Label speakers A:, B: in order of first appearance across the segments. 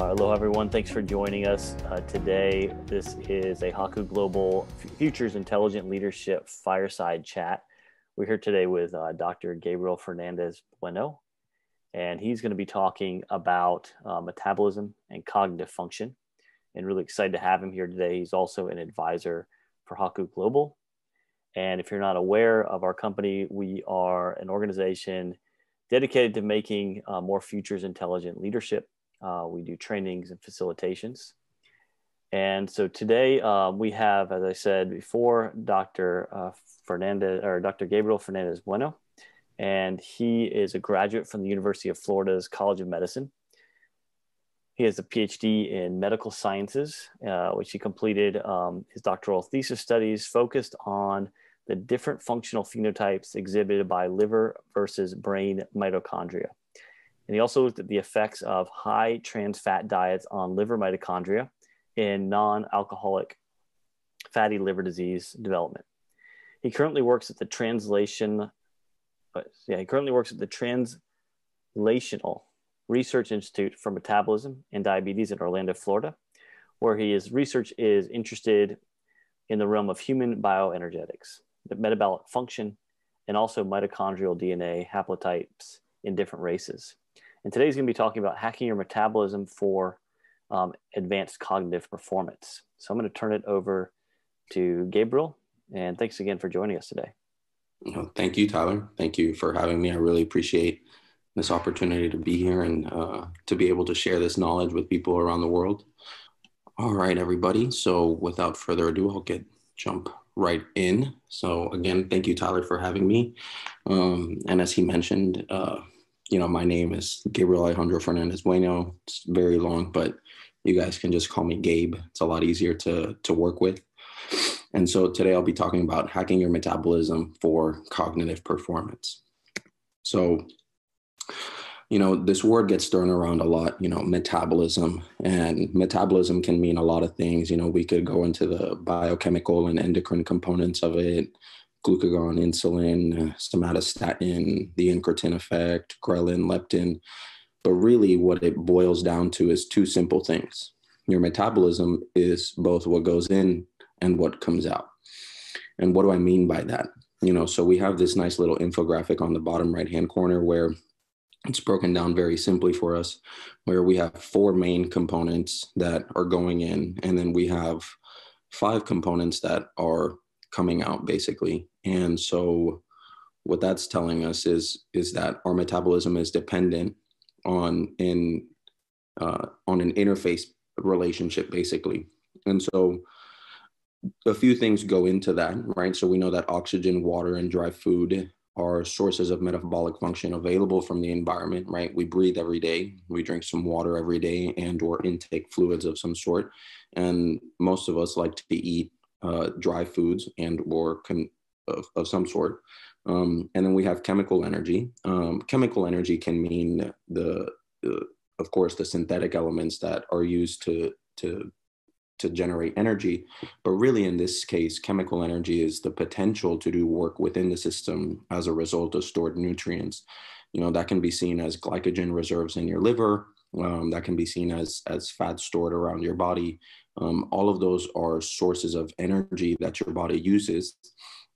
A: Hello, everyone. Thanks for joining us today. This is a Haku Global Futures Intelligent Leadership Fireside Chat. We're here today with Dr. Gabriel Fernandez-Bueno, and he's going to be talking about metabolism and cognitive function. And really excited to have him here today. He's also an advisor for Haku Global. And if you're not aware of our company, we are an organization dedicated to making more futures intelligent leadership. We do trainings and facilitations. And so today we have, as I said before, Dr. Gabriel Fernandez-Bueno, and he is a graduate from the University of Florida's College of Medicine. He has a PhD in medical sciences, which he completed his doctoral thesis studies focused on the different functional phenotypes exhibited by liver versus brain mitochondria. And he also looked at the effects of high trans fat diets on liver mitochondria in non-alcoholic fatty liver disease development. He currently works at the Translational Research Institute for Metabolism and Diabetes in Orlando, Florida, where his research is interested in the realm of human bioenergetics, the metabolic function, and also mitochondrial DNA haplotypes in different races. And today he's going to be talking about hacking your metabolism for advanced cognitive performance. So I'm going to turn it over to Gabriel, and thanks again for joining us today.
B: Thank you, Tyler. Thank you for having me. I really appreciate this opportunity to be here and to be able to share this knowledge with people around the world. All right, everybody. So without further ado, I'll jump right in. So again, thank you, Tyler, for having me. And as he mentioned, my name is Gabriel Alejandro Fernandez-Bueno. It's very long, but you guys can just call me Gabe. It's a lot easier to work with. And so today I'll be talking about hacking your metabolism for cognitive performance. So, this word gets thrown around a lot, metabolism, and metabolism can mean a lot of things. We could go into the biochemical and endocrine components of it, glucagon, insulin, somatostatin, the incretin effect, ghrelin, leptin. But really what it boils down to is two simple things. Your metabolism is both what goes in and what comes out. And what do I mean by that? So we have this nice little infographic on the bottom right-hand corner where it's broken down very simply for us, where we have 4 main components that are going in, and then we have 5 components that are coming out, basically. And so what that's telling us is that our metabolism is dependent on an interface relationship, basically. And so a few things go into that, right? So we know that oxygen, water, and dry food are sources of metabolic function available from the environment, right? We breathe every day. We drink some water every day and or intake fluids of some sort. And most of us like to eat dry foods and or of some sort. And then we have chemical energy. Chemical energy can mean of course, the synthetic elements that are used to generate energy. But really, in this case, chemical energy is the potential to do work within the system as a result of stored nutrients. That can be seen as glycogen reserves in your liver. That can be seen as fat stored around your body. All of those are sources of energy that your body uses.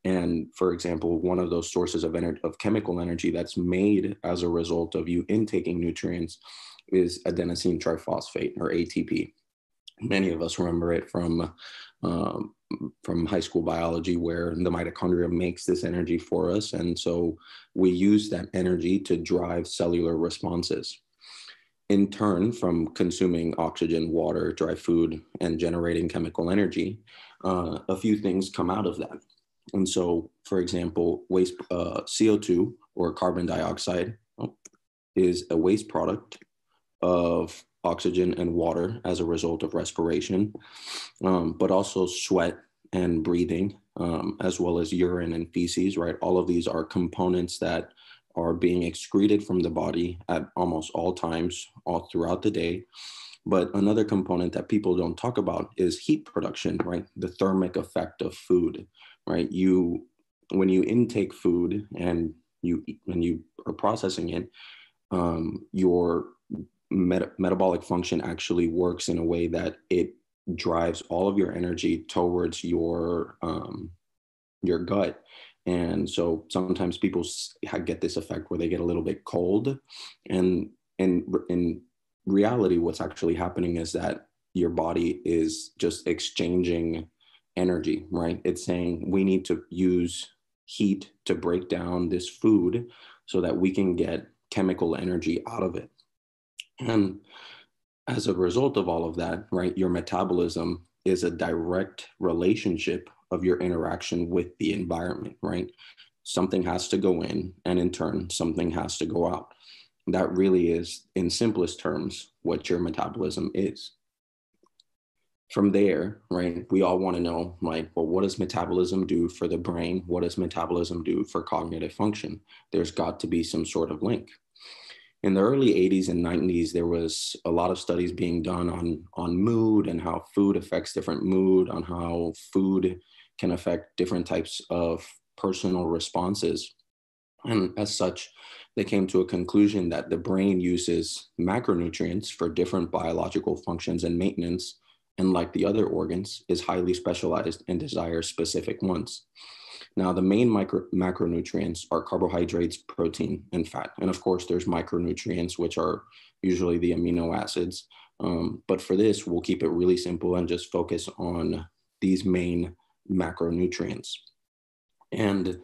B: And for example, one of those sources of chemical energy that's made as a result of you intaking nutrients is adenosine triphosphate, or ATP. Many of us remember it from high school biology, where the mitochondria makes this energy for us. And so we use that energy to drive cellular responses. In turn, from consuming oxygen, water, dry food, and generating chemical energy, a few things come out of that. And so, for example, CO2, or carbon dioxide, is a waste product of oxygen and water as a result of respiration, but also sweat and breathing, as well as urine and feces, right? All of these are components that are being excreted from the body at almost all times, all throughout the day. But another component that people don't talk about is heat production, right? The thermic effect of food, right? When you intake food and when you are processing it, your metabolic function actually works in a way that it drives all of your energy towards your gut. And so sometimes people get this effect where they get a little bit cold. And in reality, what's actually happening is that your body is just exchanging energy, right? It's saying we need to use heat to break down this food so that we can get chemical energy out of it. And as a result of all of that, right, your metabolism is a direct relationship of your interaction with the environment, right? Something has to go in, and in turn, something has to go out. That really is, in simplest terms, what your metabolism is. From there, right, we all want to know, like, well, what does metabolism do for the brain? What does metabolism do for cognitive function? There's got to be some sort of link. In the early 80s and 90s, there was a lot of studies being done on mood and how food affects different mood, on how food can affect different types of personal responses. And as such, they came to a conclusion that the brain uses macronutrients for different biological functions and maintenance, and like the other organs, is highly specialized and desires specific ones. Now, the main macronutrients are carbohydrates, protein, and fat. And of course, there's micronutrients, which are usually the amino acids. But for this, we'll keep it really simple and just focus on these main macronutrients. And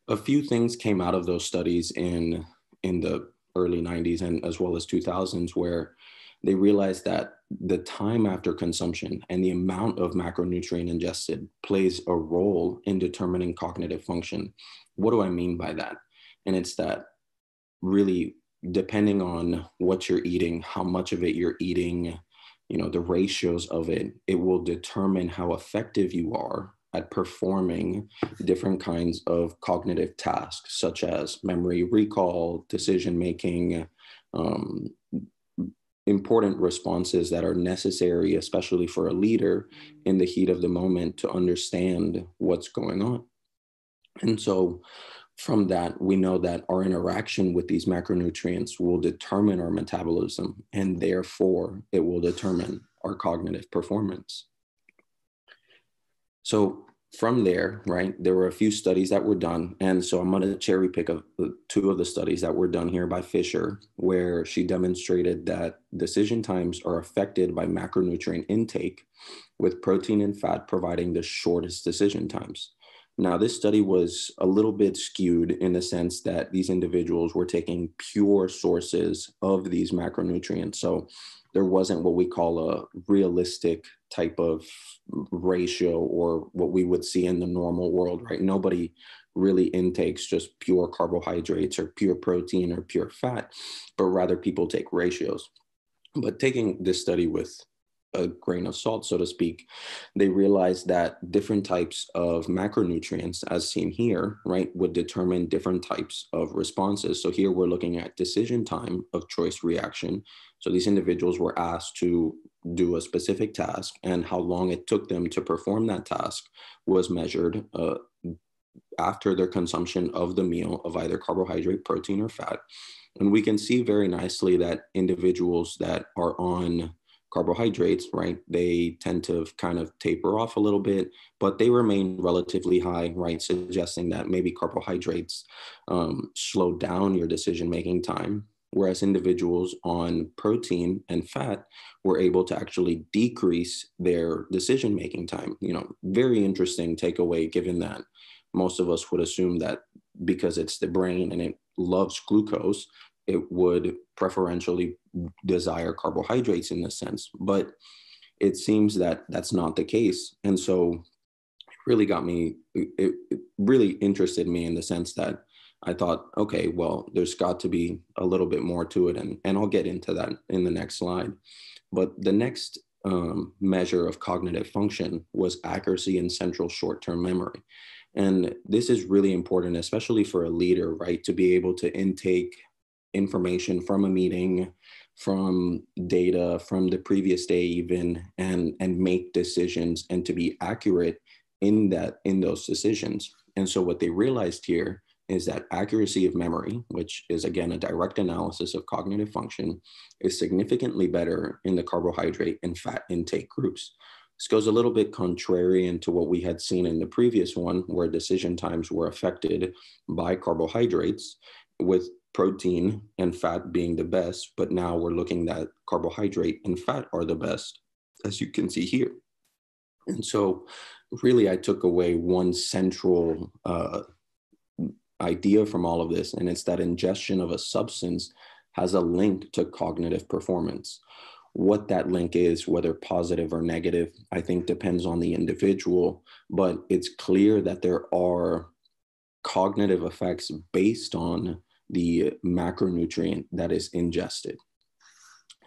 B: a few things came out of those studies in the early 90s and as well as 2000s, where they realized that the time after consumption and the amount of macronutrient ingested plays a role in determining cognitive function. What do I mean by that? And it's that really, depending on what you're eating, how much of it you're eating, the ratios of it, it will determine how effective you are at performing different kinds of cognitive tasks, such as memory recall, decision-making, important responses that are necessary, especially for a leader in the heat of the moment, to understand what's going on. And so from that, we know that our interaction with these macronutrients will determine our metabolism, and therefore it will determine our cognitive performance. So from there, right, there were a few studies that were done. And so I'm going to cherry pick two of the studies that were done here by Fisher, where she demonstrated that decision times are affected by macronutrient intake, with protein and fat providing the shortest decision times. Now, this study was a little bit skewed in the sense that these individuals were taking pure sources of these macronutrients. So there wasn't what we call a realistic type of ratio or what we would see in the normal world, right? Nobody really intakes just pure carbohydrates or pure protein or pure fat, but rather people take ratios. But taking this study with a grain of salt, so to speak, they realized that different types of macronutrients, as seen here, right, would determine different types of responses. So here we're looking at decision time of choice reaction. So these individuals were asked to do a specific task, and how long it took them to perform that task was measured after their consumption of the meal of either carbohydrate, protein, or fat. And we can see very nicely that individuals that are on carbohydrates, right, they tend to kind of taper off a little bit, but they remain relatively high, right, suggesting that maybe carbohydrates slow down your decision-making time, whereas individuals on protein and fat were able to actually decrease their decision-making time. Very interesting takeaway, given that most of us would assume that because it's the brain and it loves glucose, it would preferentially desire carbohydrates in this sense. But it seems that that's not the case. And so it really interested me in the sense that I thought, okay, well, there's got to be a little bit more to it. And I'll get into that in the next slide. But the next measure of cognitive function was accuracy in central short-term memory. And this is really important, especially for a leader, right, to be able to intake information from a meeting, from data from the previous day even, and make decisions and to be accurate in those decisions. And so what they realized here is that accuracy of memory, which is again a direct analysis of cognitive function, is significantly better in the carbohydrate and fat intake groups. This goes a little bit contrarian to what we had seen in the previous one, where decision times were affected by carbohydrates, with protein and fat being the best, but now we're looking at carbohydrate and fat are the best, as you can see here. And so really I took away one central idea from all of this, and it's that ingestion of a substance has a link to cognitive performance. What that link is, whether positive or negative, I think depends on the individual, but it's clear that there are cognitive effects based on the macronutrient that is ingested.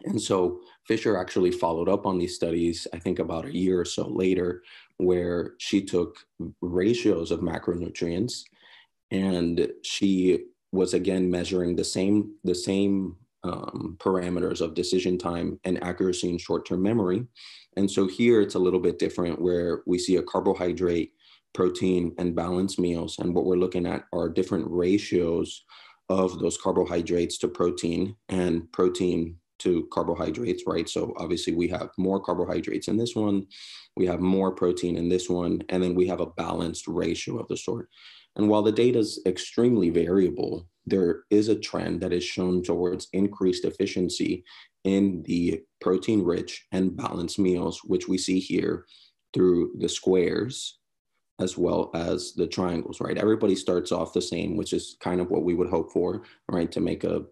B: And so Fisher actually followed up on these studies, I think about a year or so later, where she took ratios of macronutrients, and she was again measuring the same parameters of decision time and accuracy and short-term memory. And so here it's a little bit different, where we see a carbohydrate, protein, and balanced meals. And what we're looking at are different ratios of those carbohydrates to protein and protein to carbohydrates, right? So obviously we have more carbohydrates in this one, we have more protein in this one, and then we have a balanced ratio of the sort. And while the data is extremely variable, there is a trend that is shown towards increased efficiency in the protein-rich and balanced meals, which we see here through the squares as well as the triangles, right? Everybody starts off the same, which is kind of what we would hope for, right? To make a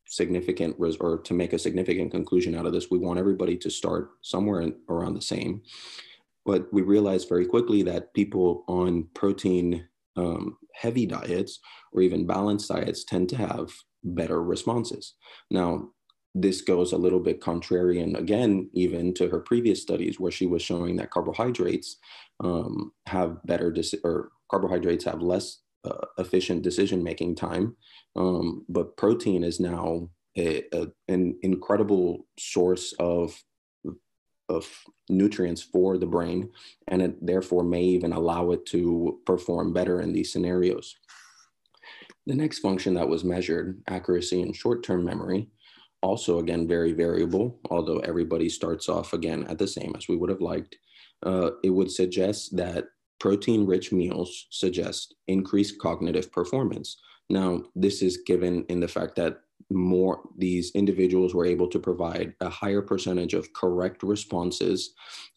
B: significant conclusion out of this, we want everybody to start somewhere around the same. But we realized very quickly that people on protein heavy diets or even balanced diets tend to have better responses. Now, this goes a little bit contrarian again, even to her previous studies, where she was showing that carbohydrates have carbohydrates have less efficient decision-making time, but protein is now an incredible source of nutrients for the brain, and it therefore may even allow it to perform better in these scenarios. The next function that was measured, accuracy and short-term memory, also again very variable, although everybody starts off again at the same as we would have liked. It would suggest that protein-rich meals suggest increased cognitive performance. Now, this is given in the fact that these individuals were able to provide a higher percentage of correct responses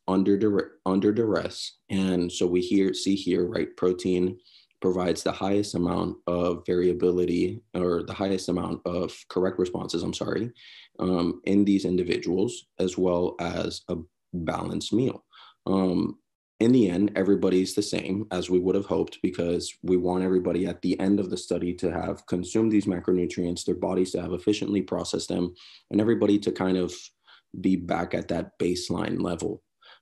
B: under duress. And so we see here, right, protein provides the highest amount of variability, or the highest amount of correct responses, in these individuals, as well as a balanced meal. In the end, everybody's the same, as we would have hoped, because we want everybody at the end of the study to have consumed these macronutrients, their bodies to have efficiently processed them, and everybody to kind of be back at that baseline level.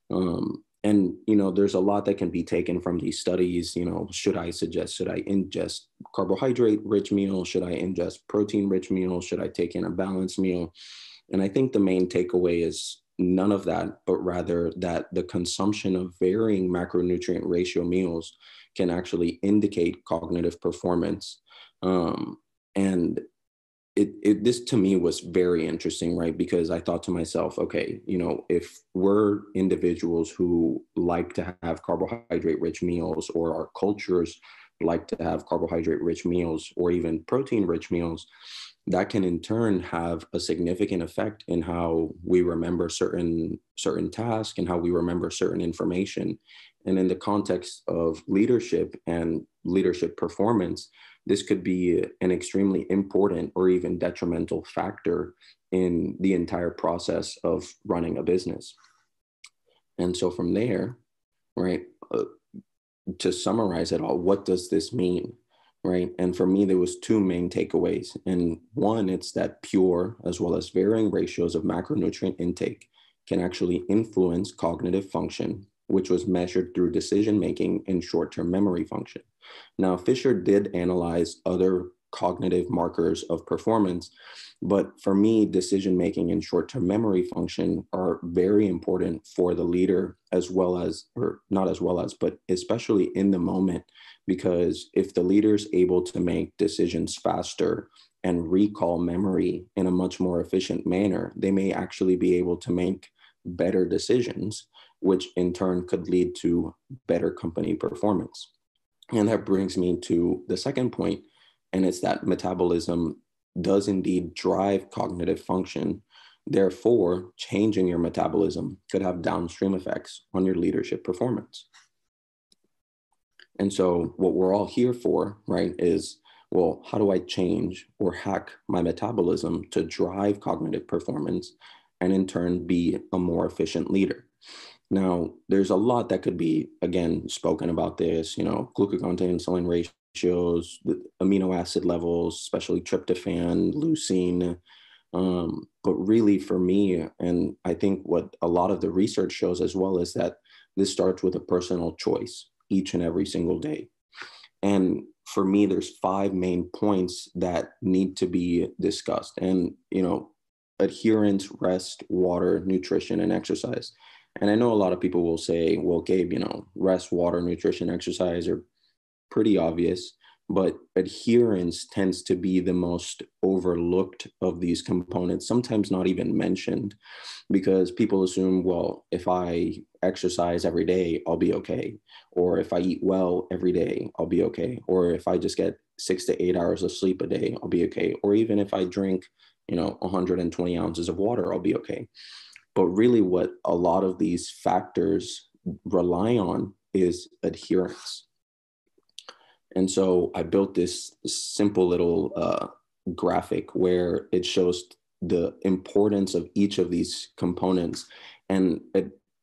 B: And, there's a lot that can be taken from these studies. Should I ingest carbohydrate-rich meals? Should I ingest protein-rich meals? Should I take in a balanced meal? And I think the main takeaway is none of that, but rather that the consumption of varying macronutrient ratio meals can actually indicate cognitive performance. And this to me was very interesting, right? Because I thought to myself, okay, if we're individuals who like to have carbohydrate-rich meals, or our cultures like to have carbohydrate-rich meals, or even protein-rich meals, that can in turn have a significant effect in how we remember certain tasks and how we remember certain information. And in the context of leadership and leadership performance, this could be an extremely important or even detrimental factor in the entire process of running a business. And so from there, right, to summarize it all, what does this mean? Right. And for me, there was two main takeaways. And one, it's that pure as well as varying ratios of macronutrient intake can actually influence cognitive function, which was measured through decision-making and short-term memory function. Now, Fisher did analyze other cognitive markers of performance. But for me, decision-making and short-term memory function are very important for the leader, as well as, or not as well as, but especially in the moment, because if the leader is able to make decisions faster and recall memory in a much more efficient manner, they may actually be able to make better decisions, which in turn could lead to better company performance. And that brings me to the second point, and it's that metabolism does indeed drive cognitive function. Therefore, changing your metabolism could have downstream effects on your leadership performance. And so what we're all here for, right, is, well, how do I change or hack my metabolism to drive cognitive performance and in turn be a more efficient leader? Now, there's a lot that could be, again, spoken about this, glucagon to insulin ratios, the amino acid levels, especially tryptophan, leucine. But really for me, and I think what a lot of the research shows as well, is that this starts with a personal choice each and every single day. And for me, there's 5 main points that need to be discussed. And, adherence, rest, water, nutrition, and exercise. And I know a lot of people will say, well, Gabe, rest, water, nutrition, exercise are pretty obvious, but adherence tends to be the most overlooked of these components, sometimes not even mentioned, because people assume, well, if I exercise every day, I'll be okay. Or if I eat well every day, I'll be okay. Or if I just get 6 to 8 hours of sleep a day, I'll be okay. Or even if I drink, 120 ounces of water, I'll be okay. But really what a lot of these factors rely on is adherence. And so I built this simple little graphic where it shows the importance of each of these components. And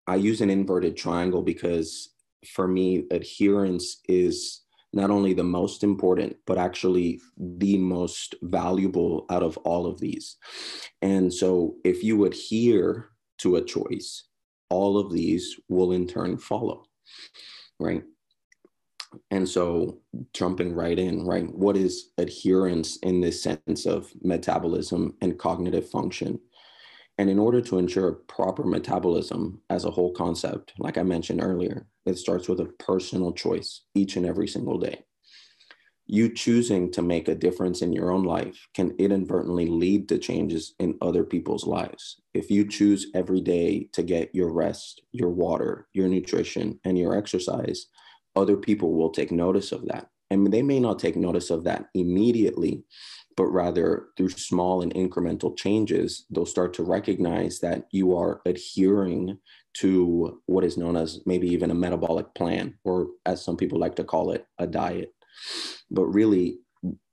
B: I use an inverted triangle because for me, adherence is not only the most important, but actually the most valuable out of all of these. And so if you adhere to a choice, all of these will in turn follow, right? And so jumping right in, right? What is adherence in this sense of metabolism and cognitive function? And in order to ensure proper metabolism as a whole concept, like I mentioned earlier, it starts with a personal choice each and every single day. You choosing to make a difference in your own life can inadvertently lead to changes in other people's lives. If you choose every day to get your rest, your water, your nutrition, and your exercise, other people will take notice of that. And they may not take notice of that immediately, but rather through small and incremental changes, they'll start to recognize that you are adhering to what is known as maybe even a metabolic plan, or as some people like to call it, a diet. But really,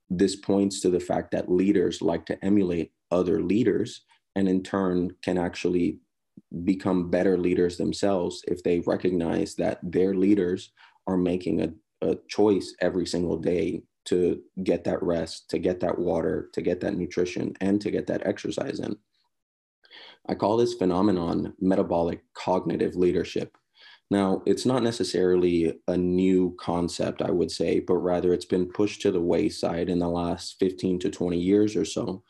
B: this points to the fact that leaders like to emulate other leaders, and in turn can actually become better leaders themselves if they recognize that their leaders are making a choice every single day to get that rest, to get that water, to get that nutrition, and to get that exercise in. I call this phenomenon metabolic cognitive leadership. Now, it's not necessarily a new concept, I would say, but rather it's been pushed to the wayside in the last 15 to 20 years or so.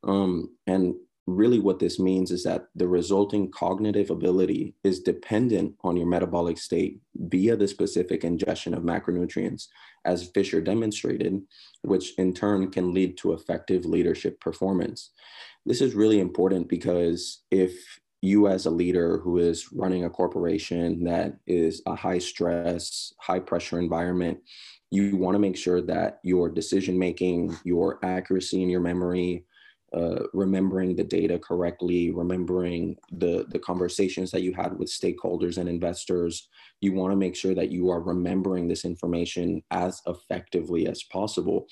B: And really what this means is that the resulting cognitive ability is dependent on your metabolic state via the specific ingestion of macronutrients, as Fisher demonstrated, which in turn can lead to effective leadership performance. This is really important because if you as a leader who is running a corporation that is a high stress, high pressure environment, you want to make sure that your decision-making, your accuracy in your memory, remembering the data correctly, remembering the conversations that you had with stakeholders and investors, you want to make sure that you are remembering this information as effectively as possible.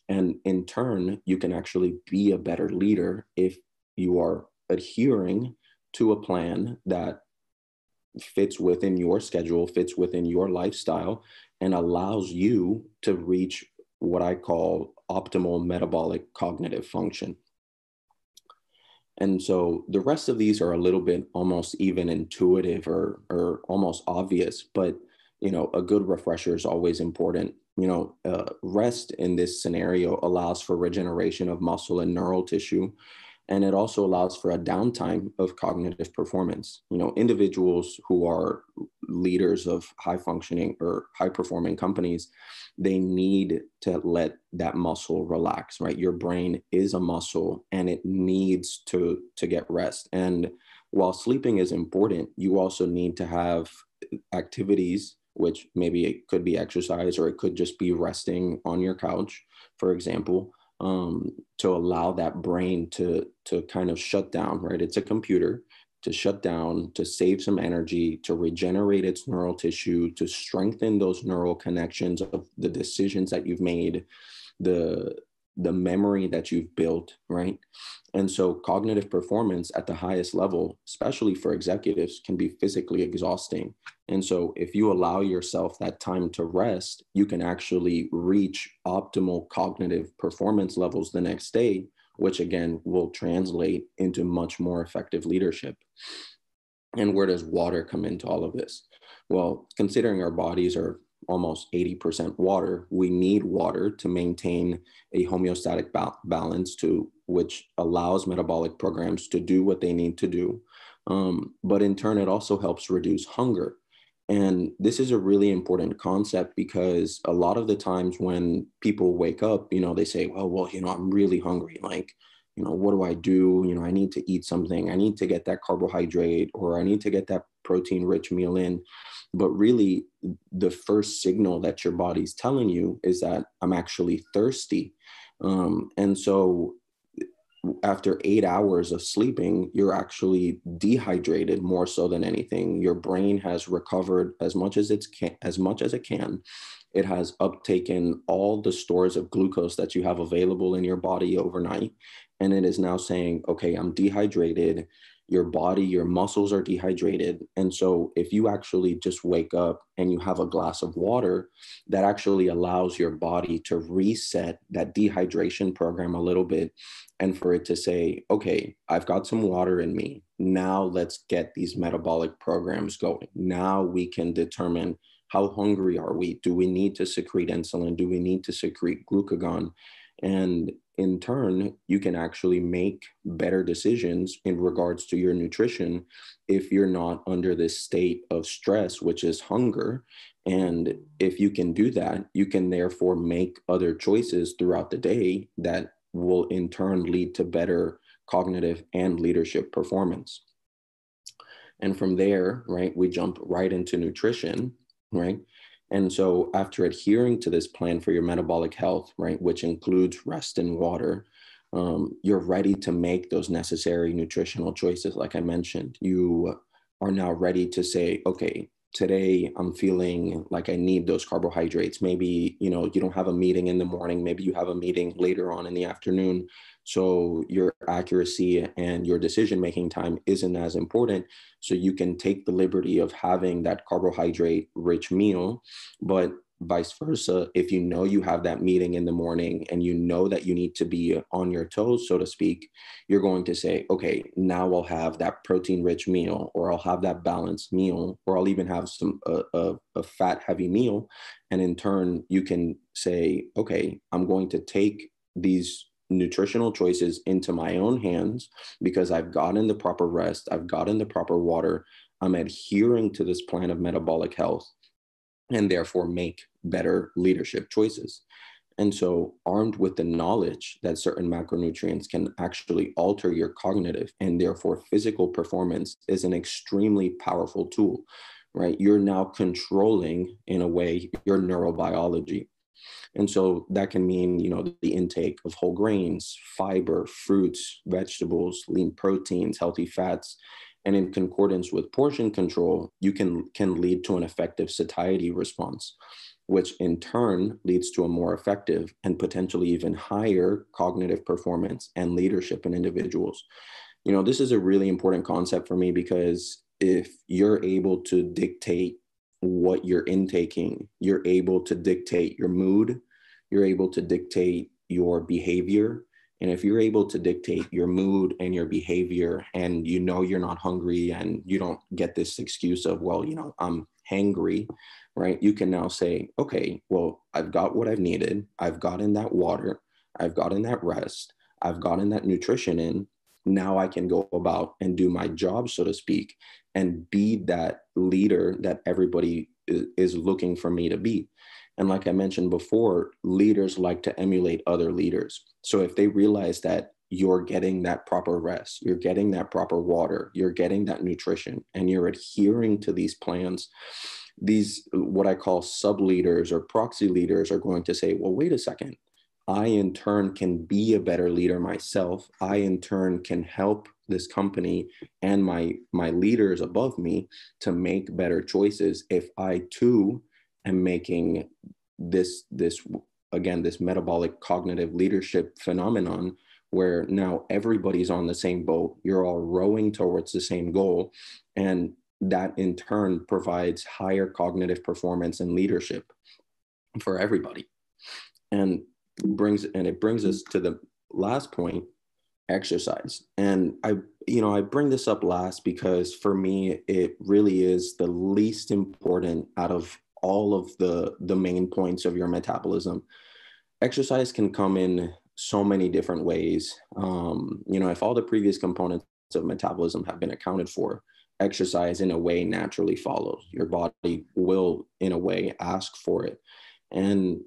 B: And in turn, you can actually be a better leader if you are adhering to a plan that fits within your schedule, fits within your lifestyle, and allows you to reach what I call optimal metabolic cognitive function. And so the rest of these are a little bit almost even intuitive or almost obvious, but a good refresher is always important. rest in this scenario allows for regeneration of muscle and neural tissue. And it also allows for a downtime of cognitive performance. Individuals who are leaders of high functioning or high performing companies, they need to let that muscle relax, right? Your brain is a muscle and it needs to get rest. And while sleeping is important, you also need to have activities, which maybe it could be exercise or it could just be resting on your couch, for example, to allow that brain to kind of shut down, right? It's a computer, to shut down, to save some energy, to regenerate its neural tissue, to strengthen those neural connections of the decisions that you've made, the memory that you've built, right? And so cognitive performance at the highest level, especially for executives, can be physically exhausting. And so if you allow yourself that time to rest, you can actually reach optimal cognitive performance levels the next day, which again will translate into much more effective leadership. And where does water come into all of this? Well, considering our bodies are almost 80% water, we need water to maintain a homeostatic balance, to which allows metabolic programs to do what they need to do. But in turn, it also helps reduce hunger. And this is a really important concept because a lot of the times when people wake up, they say, well, I'm really hungry. Like, what do I do? I need to eat something. I need to get that carbohydrate, or I need to get that protein rich meal in. But really, the first signal that your body's telling you is that I'm actually thirsty. And so after 8 hours of sleeping, you're actually dehydrated more so than anything. Your brain has recovered as much as it can. It has uptaken all the stores of glucose that you have available in your body overnight. And it is now saying, okay, I'm dehydrated. Your body, your muscles are dehydrated. And so if you actually just wake up and you have a glass of water, that actually allows your body to reset that dehydration program a little bit, and for it to say, okay, I've got some water in me. Now let's get these metabolic programs going. Now we can determine, how hungry are we? Do we need to secrete insulin? Do we need to secrete glucagon? And in turn, you can actually make better decisions in regards to your nutrition if you're not under this state of stress, which is hunger. And if you can do that, you can therefore make other choices throughout the day that will in turn lead to better cognitive and leadership performance. And from there, right, we jump right into nutrition, right? And so after adhering to this plan for your metabolic health, right, which includes rest and water, you're ready to make those necessary nutritional choices. Like I mentioned, you are now ready to say, okay, today I'm feeling like I need those carbohydrates. Maybe, you don't have a meeting in the morning. Maybe you have a meeting later on in the afternoon. So your accuracy and your decision-making time isn't as important. So you can take the liberty of having that carbohydrate-rich meal, but vice versa, if you have that meeting in the morning and that you need to be on your toes, so to speak, you're going to say, okay, now I'll have that protein-rich meal, or I'll have that balanced meal, or I'll even have a fat-heavy meal. And in turn, you can say, okay, I'm going to take these nutritional choices into my own hands because I've gotten the proper rest, I've gotten the proper water, I'm adhering to this plan of metabolic health, and therefore make better leadership choices. And so, armed with the knowledge that certain macronutrients can actually alter your cognitive and therefore physical performance is an extremely powerful tool, right? You're now controlling, in a way, your neurobiology. And so that can mean, the intake of whole grains, fiber, fruits, vegetables, lean proteins, healthy fats. And in concordance with portion control, you can lead to an effective satiety response, which in turn leads to a more effective and potentially even higher cognitive performance and leadership in individuals. This is a really important concept for me because if you're able to dictate what you're intaking, you're able to dictate your mood, you're able to dictate your behavior. And if you're able to dictate your mood and your behavior, and you're not hungry, and you don't get this excuse of, well, I'm hangry, right? You can now say, okay, well, I've got what I've needed. I've gotten that water. I've gotten that rest. I've gotten that nutrition in. Now I can go about and do my job, so to speak, and be that leader that everybody is looking for me to be. And like I mentioned before, leaders like to emulate other leaders. So if they realize that you're getting that proper rest, you're getting that proper water, you're getting that nutrition, and you're adhering to these plans, these what I call sub leaders or proxy leaders are going to say, well, wait a second. I in turn can be a better leader myself. I in turn can help this company and my leaders above me to make better choices if I too am making this again, this metabolic cognitive leadership phenomenon where now everybody's on the same boat. You're all rowing towards the same goal. And that in turn provides higher cognitive performance and leadership for everybody. And it brings us to the last point, exercise. And I bring this up last because for me, it really is the least important out of all of the main points of your metabolism. Exercise can come in so many different ways. If all the previous components of metabolism have been accounted for, exercise in a way naturally follows. Your body will, in a way, ask for it. And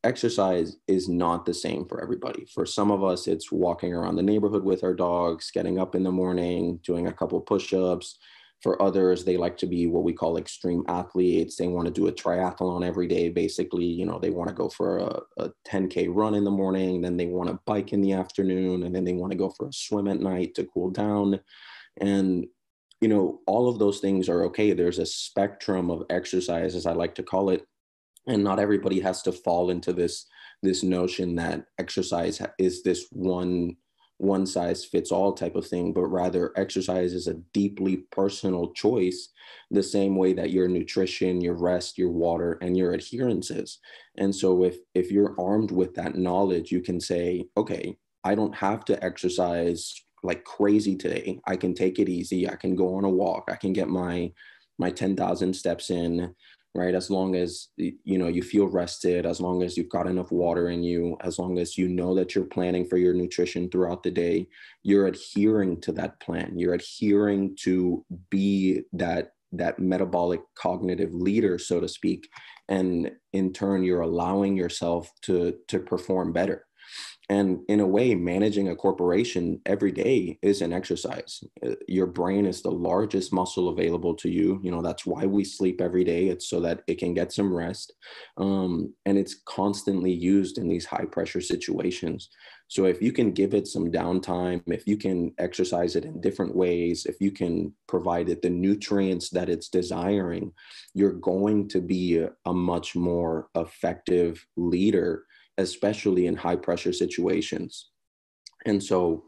B: exercise is not the same for everybody. For some of us, it's walking around the neighborhood with our dogs, getting up in the morning, doing a couple push-ups. For others, they like to be what we call extreme athletes. They want to do a triathlon every day. Basically, they want to go for a 10K run in the morning, then they want to bike in the afternoon, and then they want to go for a swim at night to cool down. And all of those things are okay. There's a spectrum of exercise, as I like to call it. And not everybody has to fall into this notion that exercise is this one size fits all type of thing, but rather exercise is a deeply personal choice, the same way that your nutrition, your rest, your water, and your adherence is. And so if you're armed with that knowledge, you can say, okay, I don't have to exercise like crazy today. I can take it easy. I can go on a walk. I can get my 10,000 steps in, right? As long as, you feel rested, as long as you've got enough water in you, as long as you know that you're planning for your nutrition throughout the day, you're adhering to that plan. You're adhering to be that metabolic cognitive leader, so to speak. And in turn, you're allowing yourself to perform better. And in a way, managing a corporation every day is an exercise. Your brain is the largest muscle available to you. That's why we sleep every day. It's so that it can get some rest. And it's constantly used in these high pressure situations. So if you can give it some downtime, if you can exercise it in different ways, if you can provide it the nutrients that it's desiring, you're going to be a much more effective leader, especially in high pressure situations. And so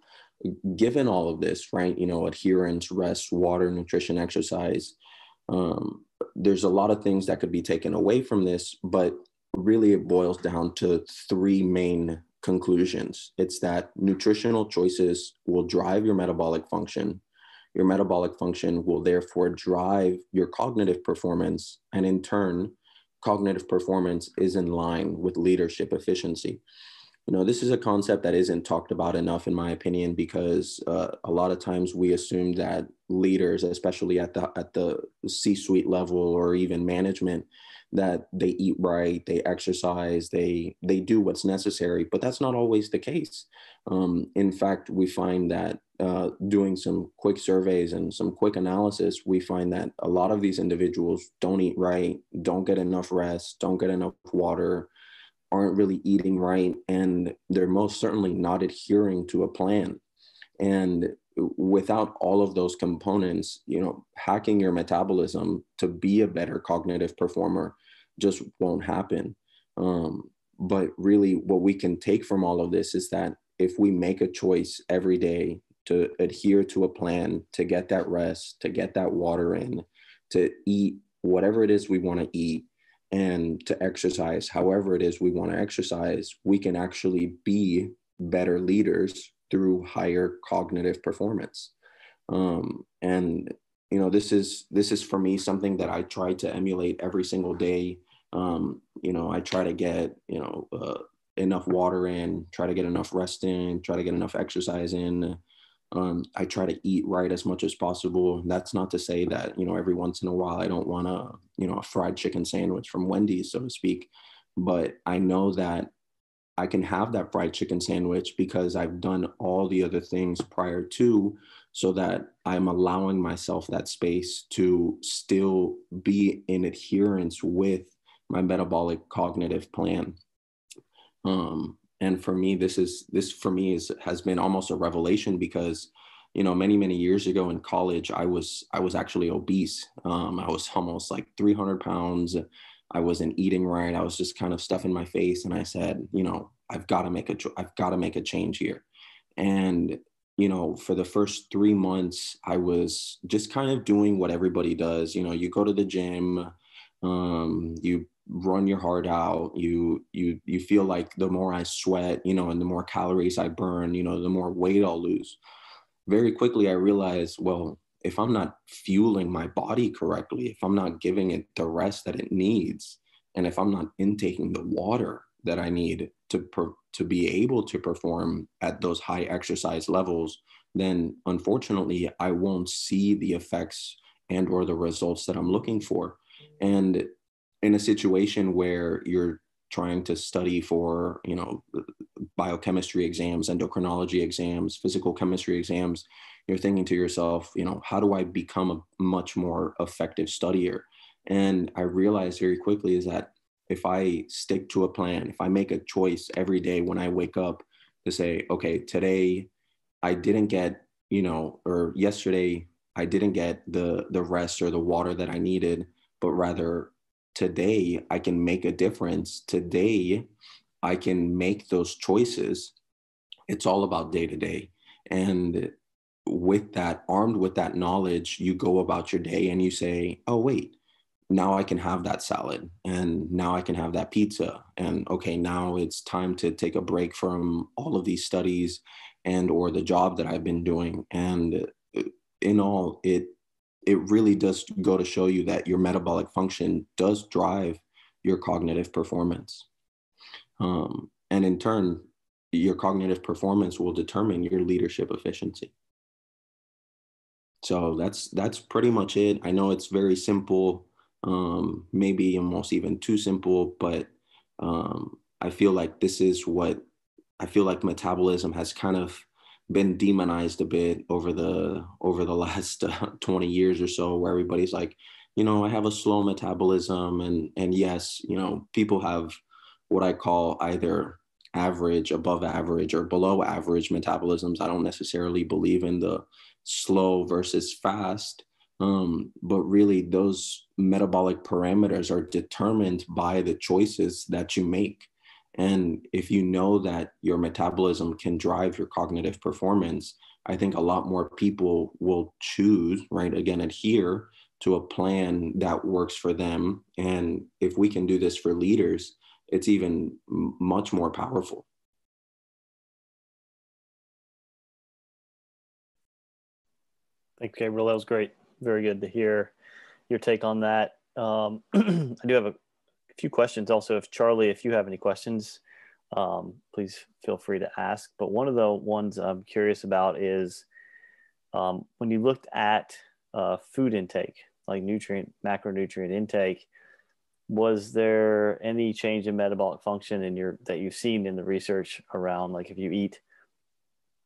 B: given all of this, right, adherence, rest, water, nutrition, exercise, there's a lot of things that could be taken away from this, but really it boils down to three main conclusions. It's that nutritional choices will drive your metabolic function. Your metabolic function will therefore drive your cognitive performance, and in turn, cognitive performance is in line with leadership efficiency. This is a concept that isn't talked about enough, in my opinion, because a lot of times we assume that leaders, especially at the C-suite level or even management, that they eat right, they exercise, they do what's necessary, but that's not always the case. In fact, we find that doing some quick surveys and some quick analysis, we find that a lot of these individuals don't eat right, don't get enough rest, don't get enough water, aren't really eating right, and they're most certainly not adhering to a plan. And without all of those components, hacking your metabolism to be a better cognitive performer just won't happen. But really what we can take from all of this is that if we make a choice every day to adhere to a plan, to get that rest, to get that water in, to eat whatever it is we want to eat, and to exercise however it is we want to exercise, we can actually be better leaders through higher cognitive performance. And this is for me something that I try to emulate every single day. I try to get, enough water in, try to get enough rest in, try to get enough exercise in. I try to eat right as much as possible. That's not to say that, every once in a while I don't want a fried chicken sandwich from Wendy's, so to speak. But I know that I can have that fried chicken sandwich because I've done all the other things prior to, so that I'm allowing myself that space to still be in adherence with my metabolic cognitive plan. And for me, has been almost a revelation because, many years ago in college, I was actually obese. I was almost like 300 pounds. I wasn't eating right. I was just kind of stuffing my face, and I said, I've got to make a change here. And for the first 3 months, I was just kind of doing what everybody does. You go to the gym, you run your heart out, you feel like the more I sweat, and the more calories I burn, the more weight I'll lose. Very quickly I realized, well, if I'm not fueling my body correctly, if I'm not giving it the rest that it needs, and if I'm not intaking the water that I need to be able to perform at those high exercise levels, then unfortunately I won't see the effects and or the results that I'm looking for. And in a situation where you're trying to study for, biochemistry exams, endocrinology exams, physical chemistry exams, you're thinking to yourself, how do I become a much more effective studier? And I realized very quickly is that if I stick to a plan, if I make a choice every day when I wake up to say, okay, today I didn't get, or yesterday I didn't get the rest or the water that I needed, but rather today I can make a difference. Today I can make those choices. It's all about day to day. And with that, armed with that knowledge, you go about your day and you say, oh, wait, now I can have that salad, and now I can have that pizza. And okay, now it's time to take a break from all of these studies and or the job that I've been doing. And in all, it really does go to show you that your metabolic function does drive your cognitive performance. And in turn, your cognitive performance will determine your leadership efficiency. So that's pretty much it. I know it's very simple, maybe almost even too simple, but I feel like metabolism has kind of been demonized a bit over the last 20 years or so, where everybody's like, I have a slow metabolism, and yes, people have what I call either average, above average, or below average metabolisms. I don't necessarily believe in the slow versus fast, but really those metabolic parameters are determined by the choices that you make. And if you know that your metabolism can drive your cognitive performance, I think a lot more people will choose, right, again, adhere to a plan that works for them. And if we can do this for leaders, it's even much more powerful.
A: Thanks, Gabriel. That was great. Very good to hear your take on that. I do have a few questions also. If you have any questions, please feel free to ask. But one of the ones I'm curious about is when you looked at food intake, like macronutrient intake, was there any change in metabolic function that you've seen in the research around, like if you eat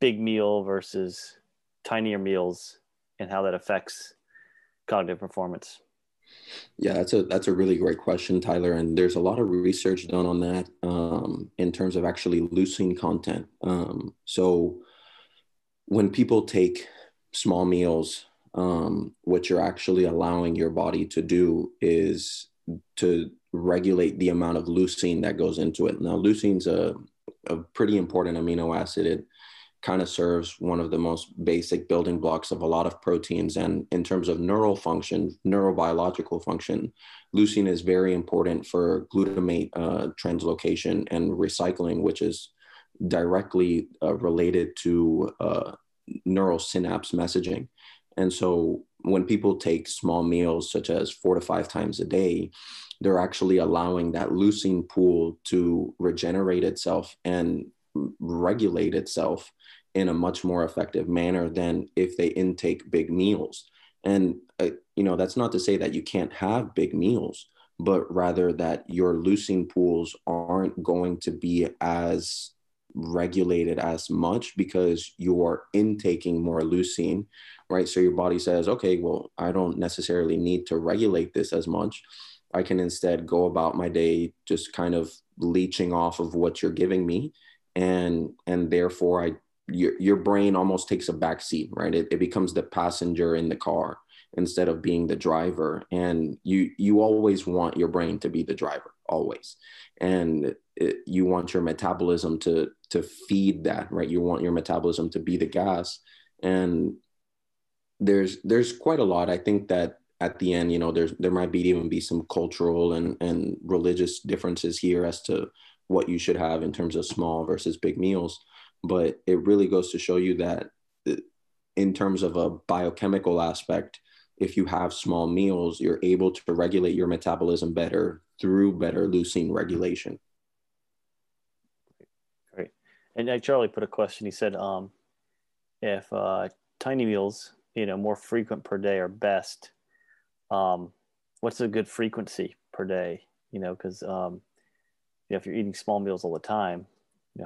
A: big meal versus tinier meals and how that affects cognitive performance?
B: Yeah, that's a really great question, Tyler. And there's a lot of research done on that in terms of actually leucine content. So when people take small meals, what you're actually allowing your body to do is to regulate the amount of leucine that goes into it. Now, leucine's a pretty important amino acid. It kind of serves one of the most basic building blocks of a lot of proteins. And in terms of neural function, neurobiological function, leucine is very important for glutamate translocation and recycling, which is directly related to neural synapse messaging. And so when people take small meals, such as 4 to 5 times a day, they're actually allowing that leucine pool to regenerate itself and regulate itself in a much more effective manner than if they intake big meals. And, that's not to say that you can't have big meals, but rather that your leucine pools aren't going to be as regulated as much because you're intaking more leucine, right? So your body says, okay, well, I don't necessarily need to regulate this as much. I can instead go about my day just kind of leeching off of what you're giving me. And therefore your brain almost takes a back seat, right? It becomes the passenger in the car instead of being the driver. And you always want your brain to be the driver, always. And you want your metabolism to feed that, right? You want your metabolism to be the gas. And there's quite a lot. I think that at the end, there might even be some cultural and religious differences here as to what you should have in terms of small versus big meals. But it really goes to show you that in terms of a biochemical aspect, if you have small meals, you're able to regulate your metabolism better through better leucine regulation.
A: Great. And Charlie put a question. He said, if tiny meals, more frequent per day are best, what's a good frequency per day? Because if you're eating small meals all the time,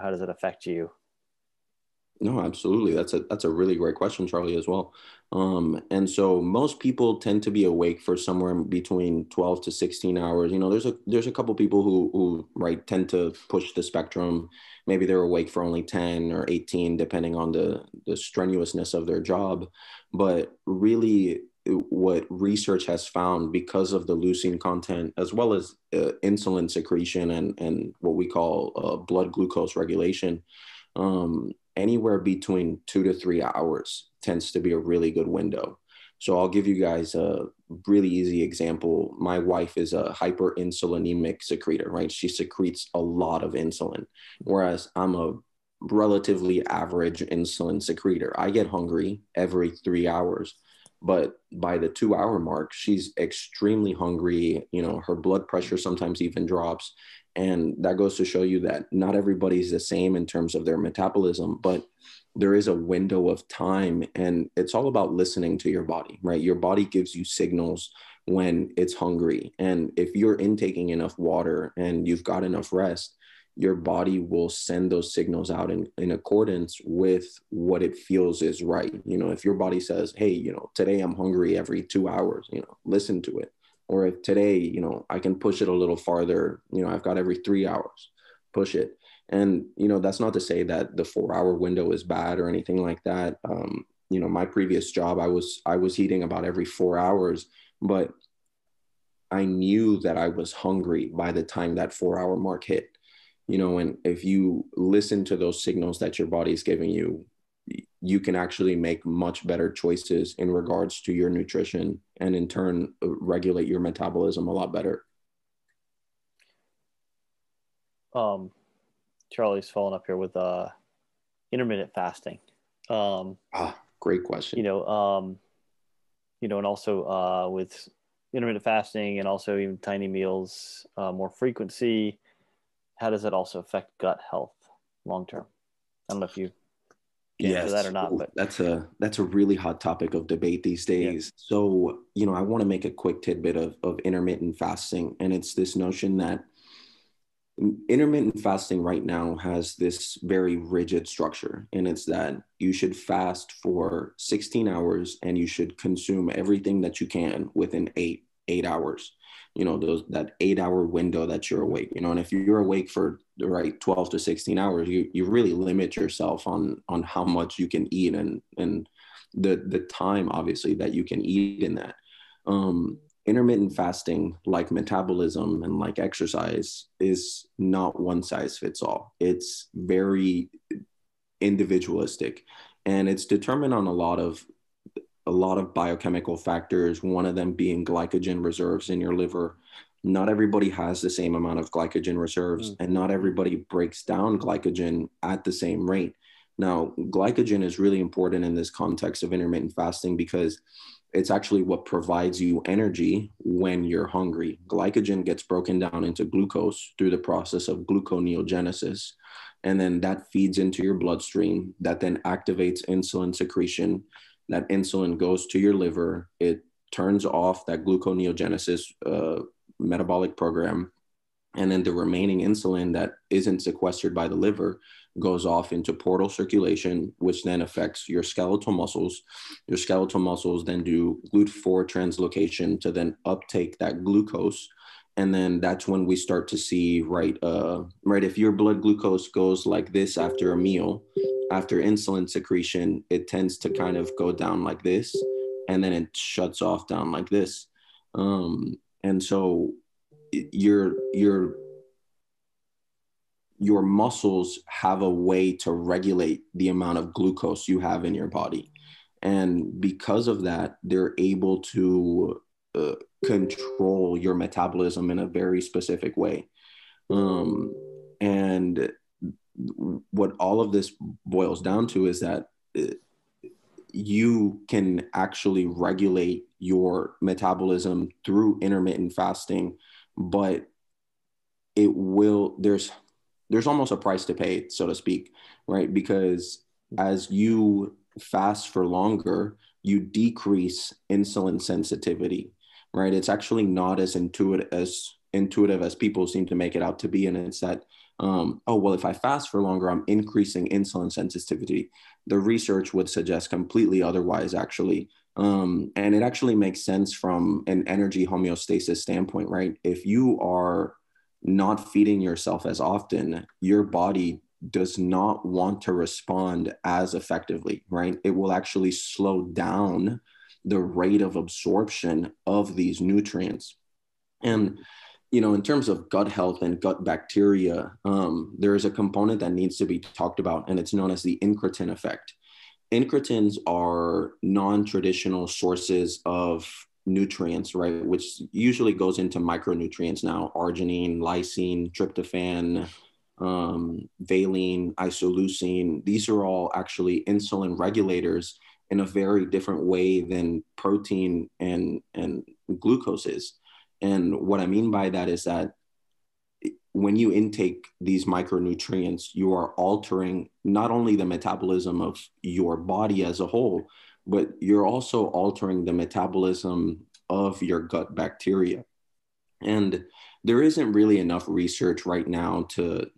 A: how does it affect you?
B: No, absolutely. That's a really great question, Charlie, as well. And so most people tend to be awake for somewhere between 12 to 16 hours. There's a couple people who right tend to push the spectrum. Maybe they're awake for only 10 or 18, depending on the strenuousness of their job. But really, what research has found, because of the leucine content, as well as insulin secretion and what we call blood glucose regulation, anywhere between 2 to 3 hours tends to be a really good window. So I'll give you guys a really easy example. My wife is a hyperinsulinemic secretor, right? She secretes a lot of insulin, whereas I'm a relatively average insulin secretor. I get hungry every 3 hours, but by the 2 hour mark, she's extremely hungry. Her blood pressure sometimes even drops. And that goes to show you that not everybody's the same in terms of their metabolism, but there is a window of time, and it's all about listening to your body, right? Your body gives you signals when it's hungry. And if you're intaking enough water and you've got enough rest, your body will send those signals out in accordance with what it feels is right. If your body says, hey, today I'm hungry every 2 hours, listen to it. Or if today, I can push it a little farther, I've got every 3 hours, push it. And, that's not to say that the 4 hour window is bad or anything like that. My previous job, I was eating about every 4 hours, but I knew that I was hungry by the time that 4 hour mark hit. And if you listen to those signals that your body is giving you, you can actually make much better choices in regards to your nutrition, and in turn regulate your metabolism a lot better.
A: Charlie's following up here with intermittent fasting.
B: Great question.
A: And also with intermittent fasting and also even tiny meals, more frequency, how does that also affect gut health long term? I don't know if you can answer that or not, but
B: that's a really hot topic of debate these days. Yeah. So, I want to make a quick tidbit of intermittent fasting. And it's this notion that intermittent fasting right now has this very rigid structure. And it's that you should fast for 16 hours and you should consume everything that you can within eight hours. That 8 hour window that you're awake, and if you're awake for the right 12 to 16 hours, you really limit yourself on how much you can eat and the time, obviously, that you can eat in that. Intermittent fasting, like metabolism and like exercise, is not one size fits all. It's very individualistic, and it's determined on a lot of biochemical factors, one of them being glycogen reserves in your liver. Not everybody has the same amount of glycogen reserves, and not everybody breaks down glycogen at the same rate. Now, glycogen is really important in this context of intermittent fasting because it's actually what provides you energy when you're hungry. Glycogen gets broken down into glucose through the process of gluconeogenesis. And then that feeds into your bloodstream. That then activates insulin secretion. That insulin goes to your liver. It turns off that gluconeogenesis metabolic program. And then the remaining insulin that isn't sequestered by the liver goes off into portal circulation, which then affects your skeletal muscles. Your skeletal muscles then do GLUT4 translocation to then uptake that glucose. And then that's when we start to see, right, if your blood glucose goes like this after a meal, after insulin secretion, it tends to kind of go down like this, and then it shuts off down like this. And so your muscles have a way to regulate the amount of glucose you have in your body. And because of that, they're able to control your metabolism in a very specific way. And what all of this boils down to is that you can actually regulate your metabolism through intermittent fasting, but there's almost a price to pay, so to speak, right? Because as you fast for longer, you decrease insulin sensitivity, right? It's actually not as intuitive as people seem to make it out to be. And it's that, if I fast for longer, I'm increasing insulin sensitivity. The research would suggest completely otherwise, actually. And it actually makes sense from an energy homeostasis standpoint, right? If you are not feeding yourself as often, your body does not want to respond as effectively, right? It will actually slow down the rate of absorption of these nutrients. And, in terms of gut health and gut bacteria, there is a component that needs to be talked about, and it's known as the incretin effect. Incretins are non-traditional sources of nutrients, right, which usually goes into micronutrients now: arginine, lysine, tryptophan, valine, isoleucine. These are all actually insulin regulators in a very different way than protein and glucose is. And what I mean by that is that when you intake these micronutrients, you are altering not only the metabolism of your body as a whole, but you're also altering the metabolism of your gut bacteria. And there isn't really enough research right now to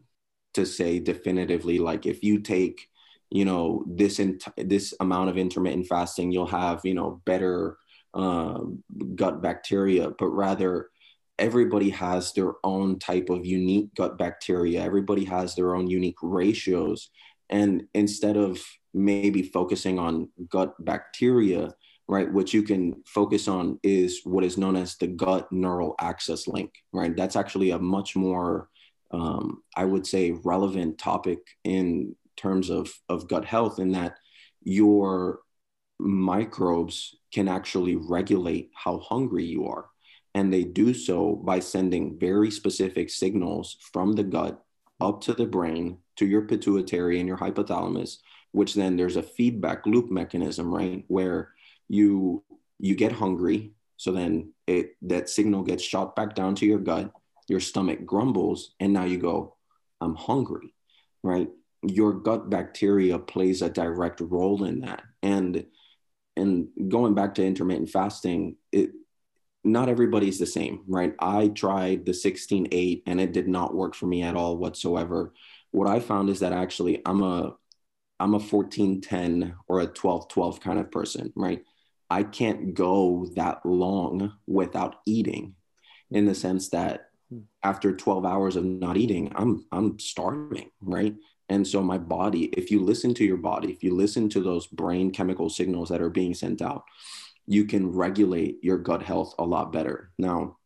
B: say definitively, like, if you take, this amount of intermittent fasting, you'll have, better gut bacteria, but rather everybody has their own type of unique gut bacteria. Everybody has their own unique ratios. And instead of maybe focusing on gut bacteria, right, what you can focus on is what is known as the gut neural axis link, right? That's actually a much more, I would say, relevant topic in terms of gut health, in that your microbes can actually regulate how hungry you are. And they do so by sending very specific signals from the gut up to the brain, to your pituitary and your hypothalamus, which then there's a feedback loop mechanism, right, where you get hungry. So then that signal gets shot back down to your gut, your stomach grumbles, and now you go, I'm hungry, right? Your gut bacteria plays a direct role in that. And going back to intermittent fasting, not everybody's the same, right? I tried the 16-8 and it did not work for me at all whatsoever. What I found is that actually I'm a 14-10 or a 12-12 kind of person, right? I can't go that long without eating, in the sense that after 12 hours of not eating, I'm starving, right? And so my body, if you listen to your body, if you listen to those brain chemical signals that are being sent out, you can regulate your gut health a lot better. Now,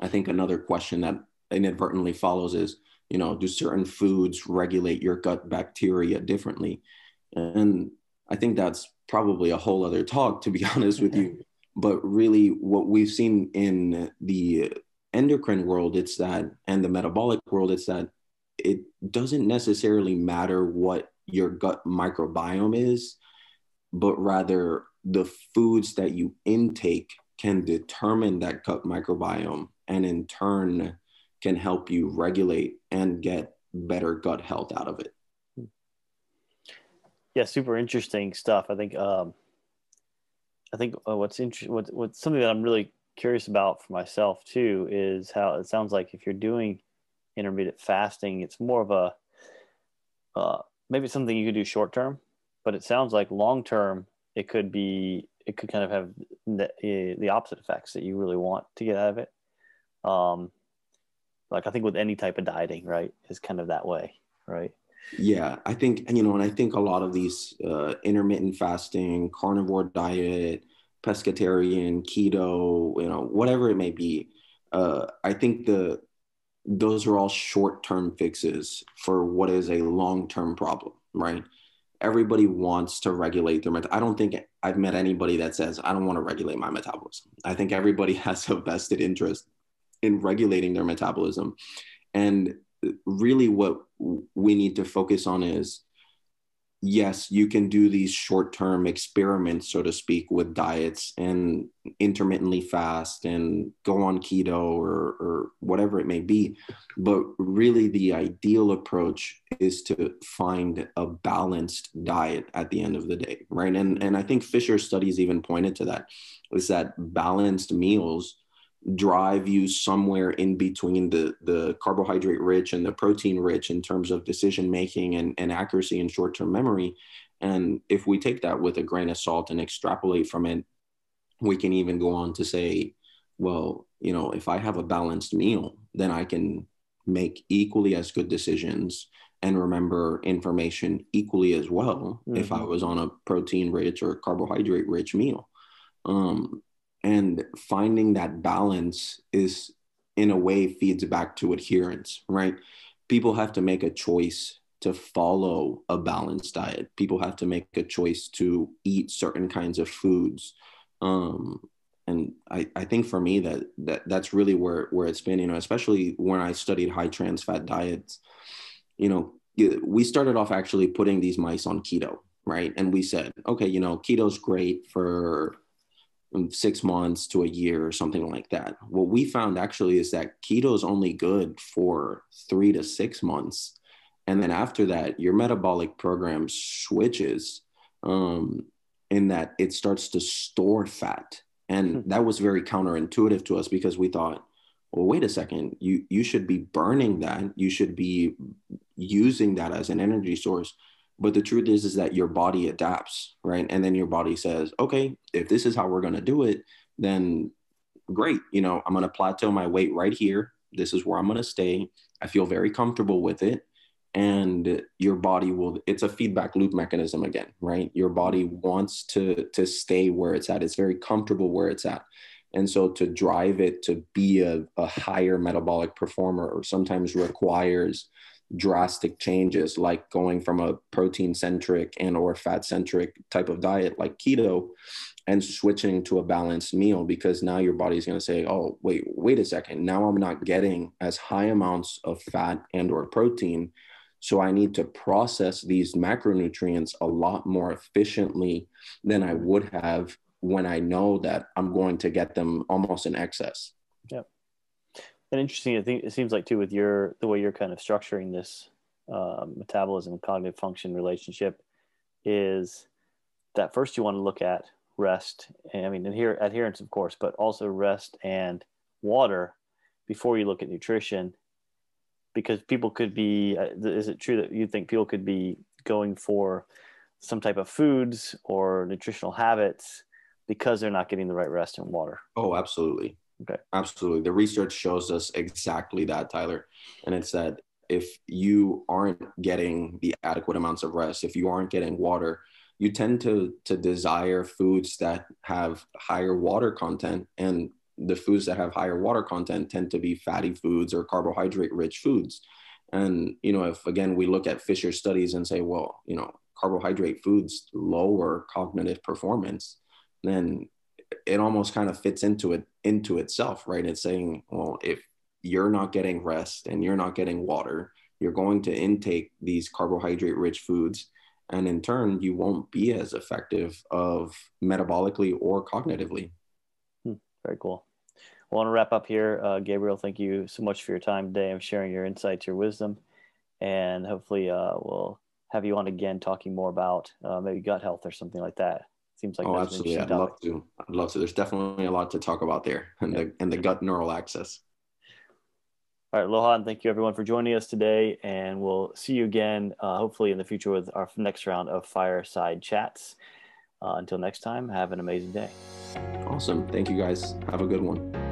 B: I think another question that inadvertently follows is, do certain foods regulate your gut bacteria differently? And I think that's probably a whole other talk, to be honest with you. But really, what we've seen in the endocrine world, it's that, and the metabolic world, it's that it doesn't necessarily matter what your gut microbiome is, but rather the foods that you intake can determine that gut microbiome, and in turn can help you regulate and get better gut health out of it.
A: Yeah, super interesting stuff. I think what's something that I'm really curious about for myself too is how it sounds like if you're doing intermittent fasting, it's more of a maybe it's something you could do short term, but it sounds like long term it could kind of have the opposite effects that you really want to get out of it. Like I think with any type of dieting, right, is kind of that way, right?
B: Yeah, I think, and I think a lot of these intermittent fasting, carnivore diet, pescatarian, keto, whatever it may be, I think those are all short-term fixes for what is a long-term problem, right? Everybody wants to regulate their I don't think I've met anybody that says, I don't want to regulate my metabolism. I think everybody has a vested interest in regulating their metabolism. And really what we need to focus on is, yes, you can do these short-term experiments, so to speak, with diets and intermittently fast and go on keto or whatever it may be. But really the ideal approach is to find a balanced diet at the end of the day, right? And I think Fisher's studies even pointed to that, is that balanced meals drive you somewhere in between the carbohydrate rich and the protein rich in terms of decision making and accuracy and short-term memory. And if we take that with a grain of salt and extrapolate from it, we can even go on to say, well, if I have a balanced meal, then I can make equally as good decisions and remember information equally as well if I was on a protein rich or carbohydrate rich meal. And finding that balance is, in a way, feeds back to adherence, right? People have to make a choice to follow a balanced diet. People have to make a choice to eat certain kinds of foods. And I think for me that's really where it's been, especially when I studied high trans fat diets. We started off actually putting these mice on keto, right? And we said, okay, keto's great for 6 months to a year or something like that. What we found actually is that keto is only good for 3 to 6 months. And then after that, your metabolic program switches in that it starts to store fat. And that was very counterintuitive to us because we thought, well, wait a second, you should be burning that. You should be using that as an energy source. But the truth is that your body adapts, right? And then your body says, okay, if this is how we're going to do it, then great. I'm going to plateau my weight right here. This is where I'm going to stay. I feel very comfortable with it. And your body it's a feedback loop mechanism again, right? Your body wants to stay where it's at. It's very comfortable where it's at. And so to drive it to be a higher metabolic performer or sometimes requires drastic changes, like going from a protein-centric and or fat-centric type of diet like keto and switching to a balanced meal, because now your body's going to say, oh, wait a second. Now I'm not getting as high amounts of fat and or protein. So I need to process these macronutrients a lot more efficiently than I would have when I know that I'm going to get them almost in excess.
A: Yeah. And interesting, I think it seems like too, with the way you're kind of structuring this metabolism and cognitive function relationship, is that first you want to look at rest, and adherence, of course, but also rest and water before you look at nutrition, because people could be, is it true that you think people could be going for some type of foods or nutritional habits because they're not getting the right rest and water?
B: Oh, absolutely.
A: Okay.
B: Absolutely. The research shows us exactly that, Tyler. And it's that if you aren't getting the adequate amounts of rest, if you aren't getting water, you tend to desire foods that have higher water content. And the foods that have higher water content tend to be fatty foods or carbohydrate rich foods. And, if again, we look at Fisher studies and say, well, carbohydrate foods lower cognitive performance, then it almost kind of fits into itself, right? It's saying, well, if you're not getting rest and you're not getting water, you're going to intake these carbohydrate rich foods. And in turn, you won't be as effective of metabolically or cognitively.
A: Very cool. Well, I want to wrap up here. Gabriel, thank you so much for your time today and sharing your insights, your wisdom. And hopefully we'll have you on again talking more about maybe gut health or something like that. Seems like that's
B: Absolutely.
A: an interesting topic.
B: I'd love to. There's definitely a lot to talk about there and the gut neural axis.
A: All right, aloha, and thank you everyone for joining us today. And we'll see you again, hopefully in the future with our next round of fireside chats. Until next time, have an amazing day.
B: Awesome. Thank you guys. Have a good one.